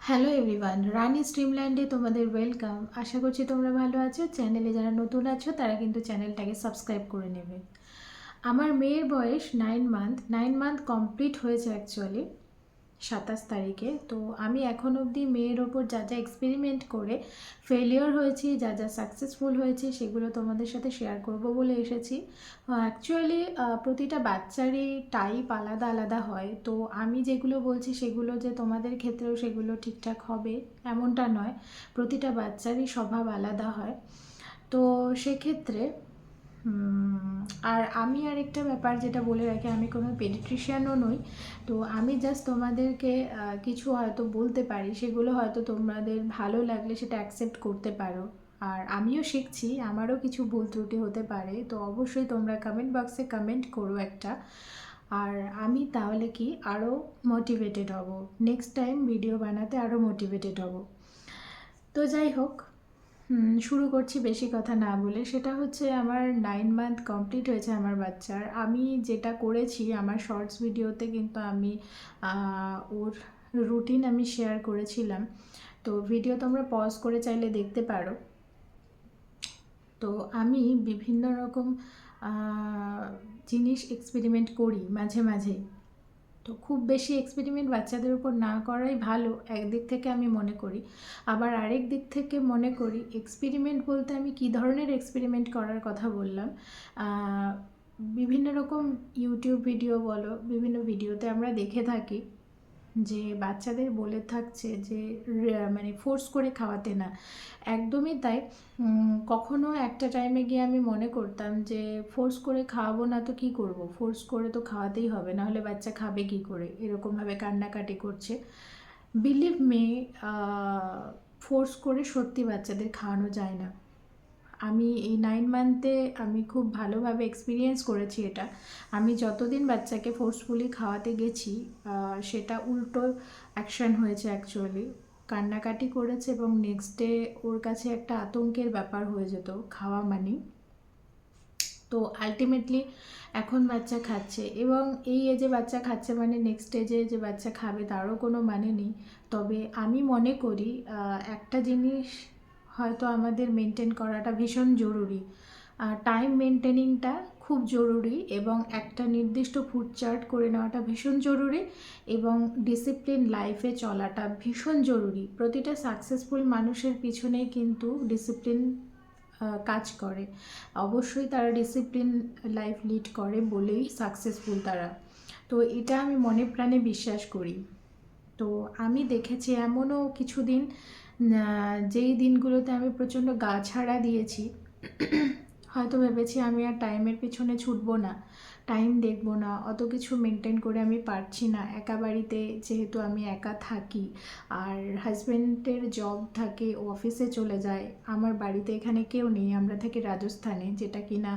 Hello everyone, রানি স্ট্রিমল্যান্ডে তোমাদের welcome. আশা করছি তোমরা ভালো আছো। চ্যানেলে যারা নতুন আছো তারা কিন্তু চ্যানেলটাকে সাবস্ক্রাইব করে নেবে। আমার মেয়ের বয়স 9 মান্থ কমপ্লিট হয়েছে অ্যাকচুয়ালি 27 তারিখে। তো আমি এখন অবধি মেয়ের ওপর যা যা এক্সপেরিমেন্ট করে ফেলিওর হয়েছি, যা যা সাকসেসফুল হয়েছে সেগুলো তোমাদের সাথে শেয়ার করব বলে এসেছি। অ্যাকচুয়ালি প্রতিটা বাচ্চারই টাইপ আলাদা আলাদা হয়। তো আমি যেগুলো বলছি সেগুলো যে তোমাদের ক্ষেত্রেও সেগুলো ঠিকঠাক হবে এমনটা নয়। প্রতিটা বাচ্চারই স্বভাব আলাদা হয়। তো সেক্ষেত্রে আর আমি আরেকটা ব্যাপার যেটা বলে রাখি, আমি কোনো পেডিট্রিশিয়ানও নই। তো আমি জাস্ট তোমাদেরকে কিছু হয়তো বলতে পারি, সেগুলো হয়তো তোমাদের ভালো লাগলে সেটা অ্যাকসেপ্ট করতে পারো। আর আমিও শিখছি, আমারও কিছু ভুল ত্রুটি হতে পারে। তো অবশ্যই তোমরা কমেন্ট বক্সে কমেন্ট করো একটা। আর আমি তাহলে কি আরও মোটিভেটেড হব, নেক্সট টাইম ভিডিও বানাতে আরও মোটিভেটেড হব। তো যাই হোক, শুরু করছি বেশি কথা না বলে। সেটা হচ্ছে আমার 9 মান্থ কমপ্লিট হয়েছে আমার বাচ্চার। আমি যেটা করেছি আমার শর্টস ভিডিওতে কিন্তু আমি ওর রুটিন আমি শেয়ার করেছিলাম। তো ভিডিও তোমরা পজ করে চাইলে দেখতে পারো। তো আমি বিভিন্ন রকম জিনিস এক্সপেরিমেন্ট করি মাঝে মাঝে। তো খুব বেশি এক্সপেরিমেন্ট বাচ্চাদের উপর না করাই ভালো একদিক থেকে আমি মনে করি। আবার আরেক দিক থেকে মনে করি এক্সপেরিমেন্ট বলতে আমি কী ধরনের এক্সপেরিমেন্ট করার কথা বললাম। বিভিন্ন রকম ইউটিউব ভিডিও বলো, বিভিন্ন ভিডিওতে আমরা দেখে থাকি যে বাচ্চাদের বলে থাকছে যে মানে ফোর্স করে খাওয়াতে না। একদমই তাই। কখনো একটা টাইমে গিয়ে আমি মনে করতাম যে ফোর্স করে খাওয়াবো না তো কী করব, ফোর্স করে তো খাওয়াতেই হবে, নাহলে বাচ্চা খাবে কী করে, এরকমভাবে কান্নাকাটি করছে। বিলিভ মি, ফোর্স করে সত্যি বাচ্চাদের খাওয়ানো যায় না। আমি এই 9 মান্থে আমি খুব ভালোভাবে এক্সপিরিয়েন্স করেছি এটা। আমি যতদিন বাচ্চাকে ফোর্সফুলি খাওয়াতে গেছি সেটা উল্টো অ্যাকশন হয়েছে অ্যাকচুয়ালি। কান্নাকাটি করেছে এবং নেক্সট ডে ওর কাছে একটা আতঙ্কের ব্যাপার হয়ে যেত খাওয়া মানে। তো আলটিমেটলি এখন বাচ্চা খাচ্ছে, এবং এই এজে বাচ্চা খাচ্ছে মানে নেক্সট স্টেজে যে বাচ্চা খাবে তারও কোনো মানে নেই। তবে আমি মনে করি একটা জিনিস হয়তো আমাদের মেনটেন করাটা ভীষণ জরুরি। টাইম মেনটেনিংটা খুব জরুরি, এবং একটা নির্দিষ্ট ফুড চার্ট করে নেওয়াটা ভীষণ জরুরি, এবং ডিসিপ্লিন লাইফে চলাটা ভীষণ জরুরি। প্রতিটা সাকসেসফুল মানুষের পিছনেই কিন্তু ডিসিপ্লিন কাজ করে। অবশ্যই তারা ডিসিপ্লিন লাইফ লিড করে বলেই সাকসেসফুল তারা। তো এটা আমি মনে প্রাণে বিশ্বাস করি। তো আমি দেখেছি এমনও কিছু দিন যেই দিনগুলোতে আমি প্রচণ্ড গা ছাড়া দিয়েছি। হয়তো ভেবেছি আমি আর টাইমের পিছনে ছুটবো না, টাইম দেখবো না, অত কিছু মেনটেন করে আমি পারছি না। একা বাড়িতে যেহেতু আমি একা থাকি, আর হাজব্যান্ডের জব থাকে, ও অফিসে চলে যায়, আমার বাড়িতে এখানে কেউ নেই। আমরা থাকি রাজস্থানে, যেটা কিনা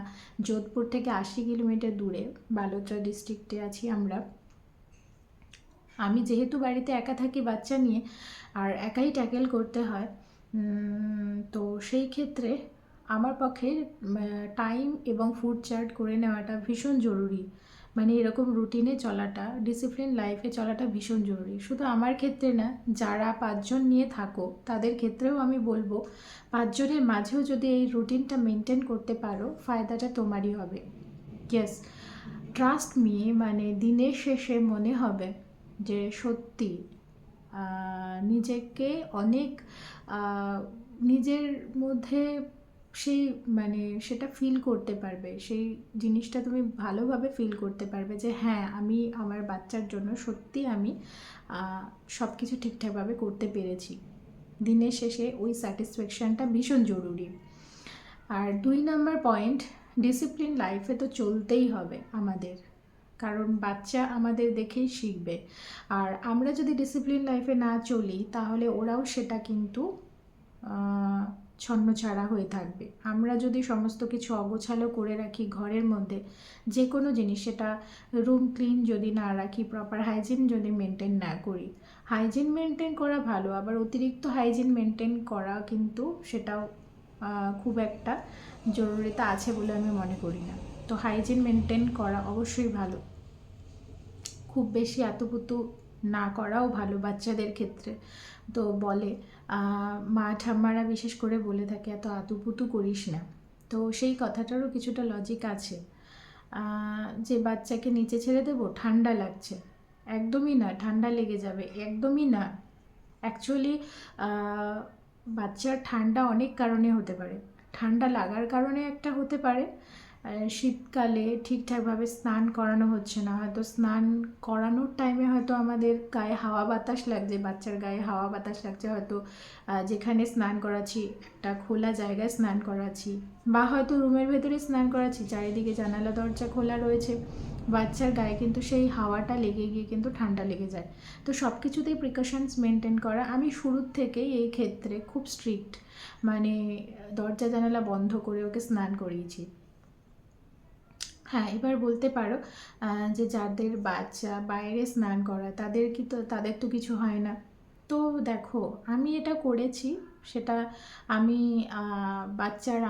যোধপুর থেকে 80 কিলোমিটার দূরে, বালোত্রা ডিস্ট্রিক্টে আছি আমরা। আমি যেহেতু বাড়িতে একা থাকি বাচ্চা নিয়ে, আর একাই ট্যাকেল করতে হয়, তো সেই ক্ষেত্রে আমার পক্ষে টাইম এবং ফুড চার্ট করে নেওয়াটা ভীষণ জরুরি। মানে এরকম রুটিনে চলাটা, ডিসিপ্লিন লাইফে চলাটা ভীষণ জরুরি। শুধু আমার ক্ষেত্রে না, যারা 5 জন নিয়ে থাকো তাদের ক্ষেত্রেও আমি বলবো 5 জনের মাঝেও যদি এই রুটিনটা মেনটেন করতে পারো, ফায়দাটা তোমারই হবে। ইয়েস, ট্রাস্ট মি, মানে দিনের শেষে মনে হবে যে সত্যি নিজেকে অনেক নিজের মধ্যে সেই মানে সেটা ফিল করতে পারবে, সেই জিনিসটা তুমি ভালোভাবে ফিল করতে পারবে যে হ্যাঁ, আমি আমার বাচ্চার জন্য সত্যি আমি সব কিছু ঠিকঠাকভাবে করতে পেরেছি। দিনের শেষে ওই স্যাটিসফ্যাকশানটা ভীষণ জরুরি। আর 2 নম্বর পয়েন্ট, ডিসিপ্লিন লাইফে তো চলতেই হবে আমাদের, কারণ বাচ্চা আমাদের দেখেই শিখবে। আর আমরা যদি ডিসিপ্লিন লাইফে না চলি তাহলে ওরাও সেটা কিন্তু ছন্নছাড়া হয়ে থাকবে। আমরা যদি সমস্ত কিছু অগোছালো করে রাখি ঘরের মধ্যে, যে কোনো জিনিস, সেটা রুম ক্লিন যদি না রাখি, প্রপার হাইজিন যদি মেনটেন না করি, হাইজিন মেনটেন করা ভালো, আবার অতিরিক্ত হাইজিন মেনটেন করা কিন্তু সেটাও খুব একটা জরুরিতা আছে বলে আমি মনে করি না। তো হাইজিন মেনটেন করা অবশ্যই ভালো। খুব বেশি আতুপুতু না করাও ভালো বাচ্চাদের ক্ষেত্রে। তো বলে মা ঠাম্মারা বিশেষ করে বলে থাকে এত আতুপুতু করিস না। তো সেই কথাটারও কিছুটা লজিক আছে। যে বাচ্চাকে নিচে ছেড়ে দেবো, ঠান্ডা লাগছে, একদমই না, ঠান্ডা লেগে যাবে, একদমই না। অ্যাকচুয়ালি বাচ্চার ঠান্ডা অনেক কারণে হতে পারে। ঠান্ডা লাগার কারণে একটা হতে পারে, শীতকালে ঠিকঠাকভাবে স্নান করানো হচ্ছে না, হয়তো স্নান করানোর টাইমে হয়তো আমাদের গায়ে হাওয়া বাতাস লাগছে, বাচ্চার গায়ে হাওয়া বাতাস লাগছে, হয়তো যেখানে স্নান করাচ্ছি একটা খোলা জায়গায় স্নান করাচ্ছি, বা হয়তো রুমের ভেতরে স্নান করাচ্ছি, চারিদিকে জানালা দরজা খোলা রয়েছে, বাচ্চার গায়ে কিন্তু সেই হাওয়াটা লেগে গিয়ে কিন্তু ঠান্ডা লেগে যায়। তো সব কিছুতেই প্রিকশনস মেনটেন করা। আমি শুরুর থেকেই এই ক্ষেত্রে খুব স্ট্রিক্ট, মানে দরজা জানালা বন্ধ করে ওকে স্নান করিয়েছি। হ্যাঁ, এবার বলতে পারো যে যাদের বাচ্চা বাইরে স্নান করায় তাদের তো কিছু হয় না। তো দেখো, আমি এটা করেছি, সেটা আমি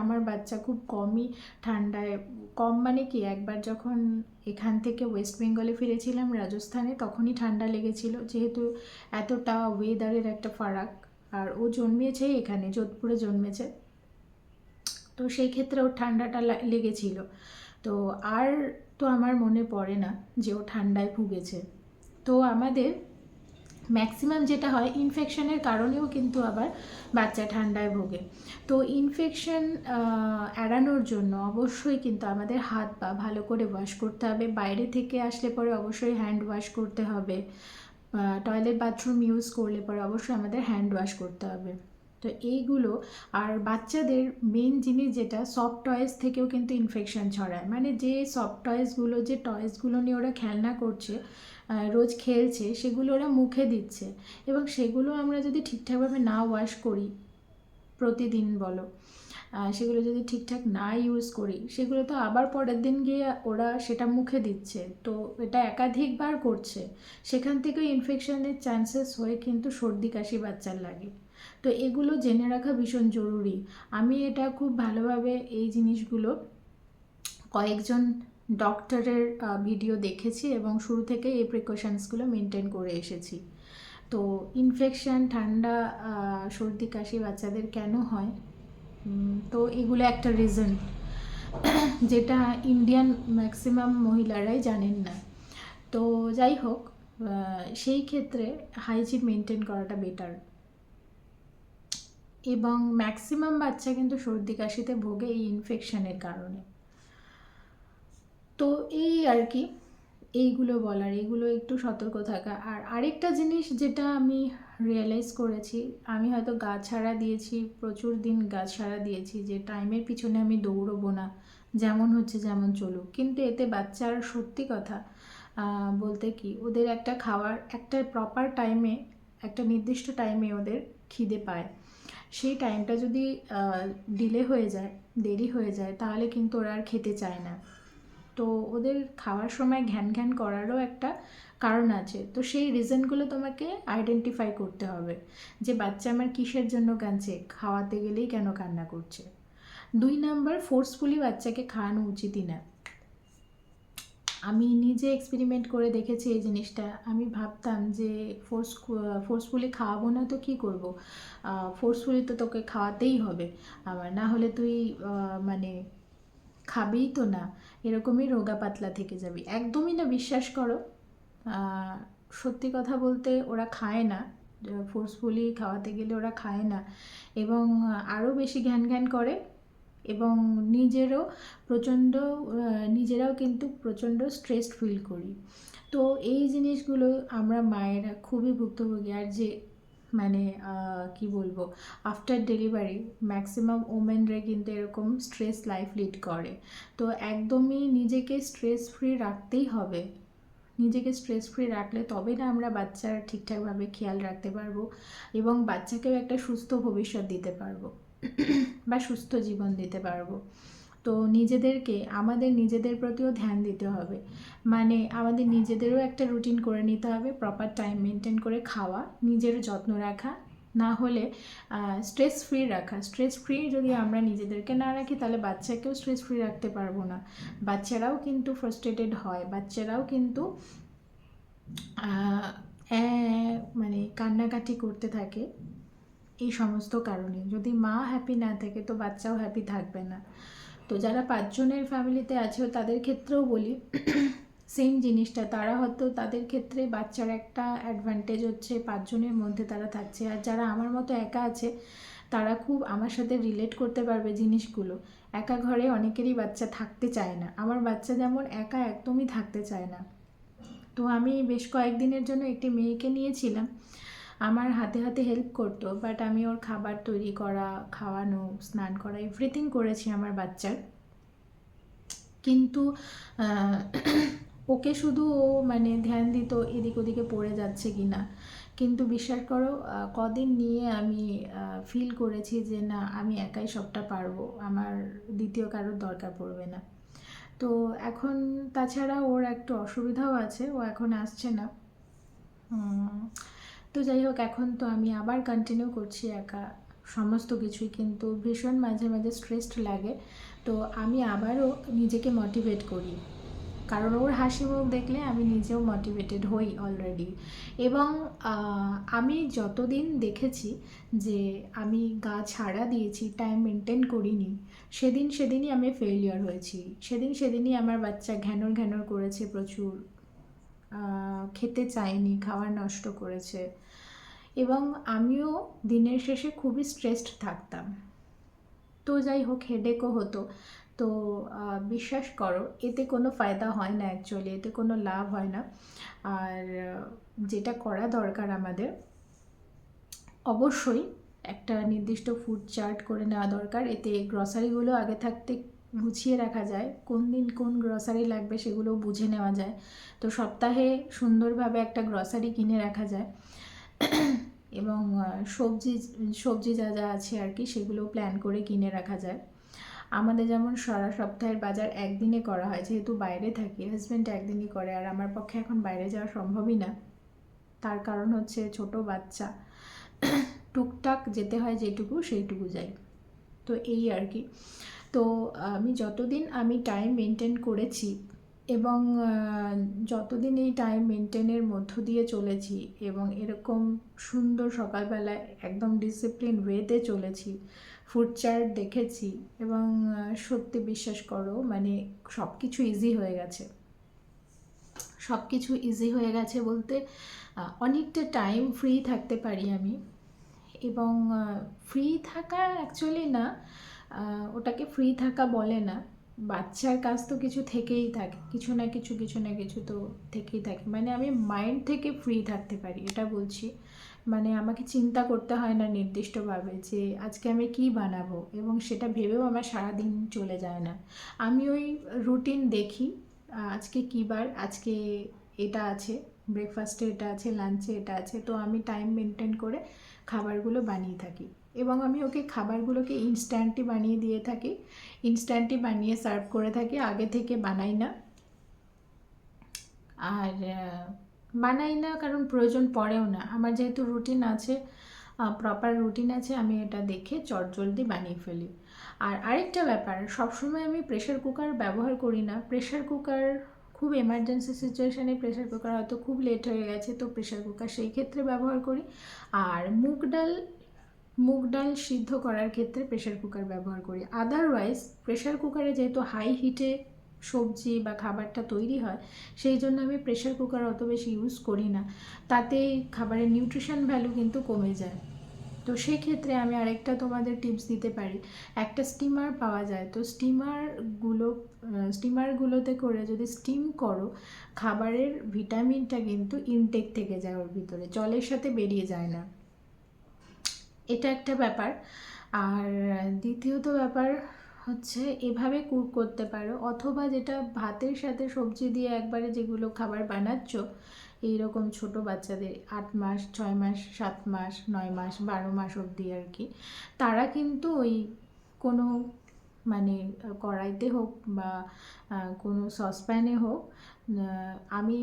আমার বাচ্চা খুব কমই ঠান্ডায়, কম মানে কি, একবার যখন এখান থেকে ওয়েস্ট বেঙ্গলে ফিরেছিলাম রাজস্থানে, তখনই ঠান্ডা লেগেছিল, যেহেতু এতটা ওয়েদারের একটা ফারাক। আর ও জন্মেছে এখানে, যোধপুরে জন্মেছে, তো সেই ক্ষেত্রে ওর ঠান্ডাটা লেগেছিল। তো আর তো আমার মনে পড়ে না যে ও ঠান্ডায় ভুগেছে। তো আমাদের ম্যাক্সিমাম যেটা হয়, ইনফেকশনের কারণেও কিন্তু আবার বাচ্চা ঠান্ডায় ভোগে। তো ইনফেকশন এড়ানোর জন্য অবশ্যই কিন্তু আমাদের হাত পা ভালো করে ওয়াশ করতে হবে, বাইরে থেকে আসলে পরে অবশ্যই হ্যান্ড ওয়াশ করতে হবে, টয়লেট বাথরুম ইউজ করলে পরে অবশ্যই আমাদের হ্যান্ড ওয়াশ করতে হবে। তো এইগুলো, আর বাচ্চাদের মেন জিনিস যেটা, সফট টয়েস থেকেও কিন্তু ইনফেকশন ছড়ায়, মানে যে সফট টয়েসগুলো, যে টয়েসগুলো নিয়ে ওরা খেলনা করছে, রোজ খেলছে, সেগুলো ওরা মুখে দিচ্ছে, এবং সেগুলো আমরা যদি ঠিকঠাকভাবে না ওয়াশ করি, প্রতিদিন বলো, সেগুলো যদি ঠিকঠাক না ইউজ করি, সেগুলো তো আবার পরের দিন গিয়ে ওরা সেটা মুখে দিচ্ছে, তো এটা একাধিকবার করছে, সেখান থেকেও ইনফেকশনের চান্সেস হয়ে কিন্তু সর্দি কাশি বাচ্চার লাগে। তো এগুলো জেনে রাখা ভীষণ জরুরি। আমি এটা খুব ভালোভাবে এই জিনিসগুলো কয়েকজন ডক্টরের ভিডিও দেখেছি, এবং শুরু থেকে এই প্রিকশনসগুলো মেনটেন করে এসেছি। তো ইনফেকশান, ঠান্ডা, সর্দি কাশি বাচ্চাদের কেন হয়, তো এগুলো একটা রিজন যেটা ইন্ডিয়ান ম্যাক্সিমাম মহিলারাই জানেন না। তো যাই হোক, সেই ক্ষেত্রে হাইজিন মেনটেন করাটা বেটার। এবং ম্যাক্সিমাম বাচ্চা কিন্তু সর্দি কাশিতে ভোগে এই ইনফেকশনের কারণে। তো এই আর কি, এইগুলো বলার, এইগুলো একটু সতর্ক থাকা। আর আরেকটা জিনিস যেটা আমি রিয়েলাইজ করেছি, আমি হয়তো গা ছাড়া দিয়েছি, প্রচুর দিন গা ছাড়া দিয়েছি, যে টাইমের পিছনে আমি দৌড়বো না, যেমন হচ্ছে যেমন চলুক, কিন্তু এতে বাচ্চার সত্যি কথা বলতে কি, ওদের একটা খাওয়ার একটা প্রপার টাইমে, একটা নির্দিষ্ট টাইমে ওদের খিদে পায়, সেই টাইমটা যদি ডিলে হয়ে যায়, দেরি হয়ে যায়, তাহলে কিন্তু ওরা আর খেতে চায় না। তো ওদের খাওয়ার সময় ঘ্যান ঘ্যান করারও একটা কারণ আছে। তো সেই রিজনগুলো তোমাকে আইডেন্টিফাই করতে হবে, যে বাচ্চা আমার কিসের জন্য কাঁদছে, খাওয়াতে গেলেই কেন কান্না করছে। 2 নাম্বার, ফোর্সফুলি বাচ্চাকে খাওয়ানো উচিতই না। আমি নিজে এক্সপেরিমেন্ট করে দেখেছি এই জিনিসটা। আমি ভাবতাম যে ফোর্সফুলি খাওয়াবো না তো কী করব, ফোর্সফুলি তো তোকে খাওয়াতেই হবে, আবার না হলে তুই মানে খাবেই তো না, এরকমই রোগা পাতলা থেকে যাবি। একদমই না, বিশ্বাস করো, সত্যি কথা বলতে ওরা খায় না, ফোর্সফুলি খাওয়াতে গেলে ওরা খায় না, এবং আরও বেশি ঘ্যান ঘ্যান করে, এবং নিজেরাও কিন্তু প্রচণ্ড স্ট্রেসড ফিল করি। তো এই জিনিসগুলো আমরা মায়েরা খুবই ভুক্তভোগী। আর যে মানে কি বলবো, আফটার ডেলিভারি ম্যাক্সিমাম ওমেনরা কিন্তু এরকম স্ট্রেস লাইফ লিড করে। তো একদমই নিজেকে স্ট্রেস ফ্রি রাখতেই হবে। নিজেকে স্ট্রেস ফ্রি রাখলে তবে না আমরা বাচ্চার ঠিকঠাকভাবে খেয়াল রাখতে পারবো, এবং বাচ্চাকেও একটা সুস্থ ভবিষ্যৎ দিতে পারবো বা সুস্থ জীবন দিতে পারবো। তো আমাদের নিজেদের প্রতিও ধ্যান দিতে হবে, মানে আমাদের নিজেদেরও একটা রুটিন করে নিতে হবে, প্রপার টাইম মেনটেন করে খাওয়া, নিজের যত্ন রাখা, না হলে স্ট্রেস ফ্রি যদি আমরা নিজেদেরকে না রাখি, তাহলে বাচ্চাকেও স্ট্রেস ফ্রি রাখতে পারবো না। বাচ্চারাও কিন্তু ফ্রাস্ট্রেটেড হয়, বাচ্চারাও কিন্তু মানে কান্নাকাটি করতে থাকে। এই সমস্ত কারণে যদি মা হ্যাপি না থাকে তো বাচ্চাও হ্যাপি থাকবে না। তো যারা 5 জনের ফ্যামিলিতে আছে তাদের ক্ষেত্রেও বলি সেম জিনিসটা। তারা হয়তো তাদের ক্ষেত্রে বাচ্চার একটা অ্যাডভান্টেজ হচ্ছে 5 জনের মধ্যে তারা থাকছে, আর যারা আমার মতো একা আছে তারা খুব আমার সাথে রিলেট করতে পারবে জিনিসগুলো। একা ঘরে অনেকেরই বাচ্চা থাকতে চায় না, আমার বাচ্চা যেমন একা একদমই থাকতে চায় না। তো আমি বেশ কয়েকদিনের জন্য একটি মেয়েকে নিয়েছিলাম, আমার হাতে হাতে হেল্প করতো, বাট আমি ওর খাবার তৈরি করা, খাওয়ানো, স্নান করা এভরিথিং করেছি আমার বাচ্চার। কিন্তু ওকে শুধু ও মানে ধ্যান দিত এদিক ওদিকে পড়ে যাচ্ছে কি না। কিন্তু বিশ্বাস করো কদিন নিয়ে আমি ফিল করেছি যে না, আমি একাই সবটা পারবো, আমার দ্বিতীয় কারোর দরকার পড়বে না। তো এখন তাছাড়া ওর একটু অসুবিধাও আছে, ও এখন আসছে না। তো যাই হোক, এখন তো আমি আবার কন্টিনিউ করছি একা সমস্ত কিছুই, কিন্তু ভীষণ মাঝে মাঝে স্ট্রেসড লাগে। তো আমি আবারও নিজেকে মোটিভেট করি, কারণ ওর হাসি মুখ দেখলে আমি নিজেও মোটিভেটেড হই অলরেডি। এবং আমি যতদিন দেখেছি যে আমি গা ছাড়া দিয়েছি, টাইম মেনটেন করিনি, সেদিনই আমি ফেলিয়ার হয়েছি। সেদিনই আমার বাচ্চা ঘ্যানর ঘ্যানর করেছে প্রচুর, খেতে চায়নি, খাবার নষ্ট করেছে, এবং আমিও দিনের শেষে খুবই স্ট্রেসড থাকতাম। তো যাই হোক, হেডেকও হতো। তো বিশ্বাস করো এতে কোনো ফায়দা হয় না, অ্যাকচুয়ালি এতে কোনো লাভ হয় না। আর যেটা করা দরকার আমাদের, অবশ্যই একটা নির্দিষ্ট ফুড চার্ট করে নেওয়া দরকার। এতে গ্রসারিগুলো আগে থাকতে গুছিয়ে রাখা যায়, কোন দিন কোন গ্রসারি লাগবে সেগুলো বুঝে নেওয়া যায়। তো সপ্তাহে সুন্দরভাবে একটা গ্রসারি কিনে রাখা যায়। এবং সবজি সবজি যা যা আছে আর কি সেগুলো প্ল্যান করে কিনে রাখা যায়। আমাদের যেমন সারা সপ্তাহের বাজার একদিনে করা হয়, যেহেতু বাইরে থাকি, হাজব্যান্ড একদিনই করে, আর আমার পক্ষে এখন বাইরে যাওয়া সম্ভবই না। তার কারণ হচ্ছে ছোট বাচ্চা, টুকটাক যেতে হয় যেটুকু সেইটুকু যাই। তো এই আর কি। তো যতদিন আমি টাইম মেনটেন করেছি এবং যতদিন এই টাইম মেনটেনের মধ্য দিয়ে চলেছি এবং এরকম সুন্দর সকালবেলায় একদম ডিসিপ্লিন ওয়েতে চলেছি, ফুড চার্ট দেখেছি, এবং সত্যি বিশ্বাস করো মানে সব কিছু ইজি হয়ে গেছে। সব কিছু ইজি হয়ে গেছে বলতে অনেকটা টাইম ফ্রি থাকতে পারি আমি। এবং ফ্রি থাকা অ্যাকচুয়ালি না, ওটাকে ফ্রি থাকা বলে না। বাচ্চার কাজ তো কিছু থেকেই থাকে, কিছু না কিছু তো থেকেই থাকে। মানে আমি মাইন্ড থেকে ফ্রি থাকতে পারি এটা বলছি। মানে আমাকে চিন্তা করতে হয় না নির্দিষ্টভাবে যে আজকে আমি কি বানাবো, এবং সেটা ভেবেও আমার সারাদিন চলে যায় না। আমি ওই রুটিন দেখি, আজকে কী বার, আজকে এটা আছে, ব্রেকফাস্টে এটা আছে, লাঞ্চে এটা আছে, তো আমি টাইম মেনটেন করে খাবারগুলো বানিয়ে থাকি। এবং আমি ওকে খাবারগুলোকে ইনস্ট্যান্টই বানিয়ে দিয়ে থাকি, ইনস্ট্যান্টই বানিয়ে সার্ভ করে থাকি, আগে থেকে বানাই না। আর বানাই না কারণ প্রয়োজন পড়েও না, আমার যেহেতু রুটিন আছে, প্রপার রুটিন আছে, আমি এটা দেখে চটজলদি বানিয়ে ফেলি। আর আরেকটা ব্যাপার, সবসময় আমি প্রেশার কুকার ব্যবহার করি না। প্রেশার কুকার খুব এমার্জেন্সি সিচুয়েশানে প্রেশার কুকার হয়তো খুব লেট হয়ে গেছে, তো প্রেশার কুকার সেই ক্ষেত্রে ব্যবহার করি। আর মুগ ডাল সিদ্ধ করার ক্ষেত্রে প্রেশার কুকার ব্যবহার করি। আদারওয়াইজ প্রেশার কুকারে যেহেতু হাই হিটে সবজি বা খাবারটা তৈরি হয়, সেই জন্য আমি প্রেশার কুকার অত বেশি ইউজ করি না, তাতে খাবারের নিউট্রিশন ভ্যালু কিন্তু কমে যায়। তো সেক্ষেত্রে আমি আরেকটা তোমাদের টিপস দিতে পারি, একটা স্টিমার পাওয়া যায়, তো স্টিমারগুলোতে করে যদি স্টিম করো, খাবারের ভিটামিনটা কিন্তু ইনটেক থেকে যায়, ওর ভিতরে জলের সাথে বেরিয়ে যায় না। এটা একটা ব্যাপার। আর দ্বিতীয়ত ব্যাপার হচ্ছে এভাবে কুক করতে পারো, অথবা যেটা ভাতের সাথে সবজি দিয়ে একবারে যেগুলো খাবার বানাচ্ছ, এইরকম ছোট বাচ্চাদের 8 মাস, 6 মাস, 7 মাস, 9 মাস, 12 মাস অবধি আর কি, তারা কিন্তু ওই কোনো মানে কড়াইতে হোক বা কোনো সসপ্যানে হোক, আমি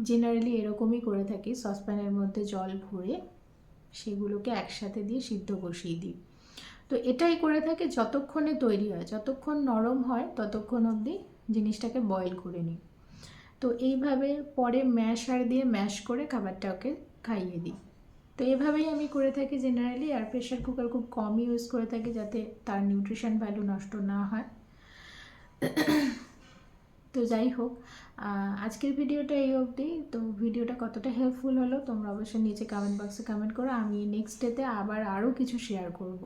জেনারেলি এরকমই করে থাকি, সসপ্যানের মধ্যে জল ভরে সেগুলোকে একসাথে দিয়ে সিদ্ধ বসিয়ে দিই। তো এটাই করে থাকে, যতক্ষণে তৈরি হয়, যতক্ষণ নরম হয় ততক্ষণ অবধি জিনিসটাকে বয়েল করে নিই। তো তো এইভাবে পরে ম্যাশার দিয়ে ম্যাশ করে খাবারটা ওকে খাইয়ে দিই। তো এভাবেই আমি করে থাকি জেনারেলি। আর প্রেশার কুকার খুব কম ইউজ করে থাকি যাতে তার নিউট্রিশন ভ্যালু নষ্ট না হয়। তো যাই হোক, আজকের ভিডিওটা এই অবধি। তো ভিডিওটা কতটা হেল্পফুল হলো তোমরা অবশ্যই নিচে কমেন্ট বক্সে কমেন্ট করো। আমি নেক্সট ডেতে আবার আরও কিছু শেয়ার করব।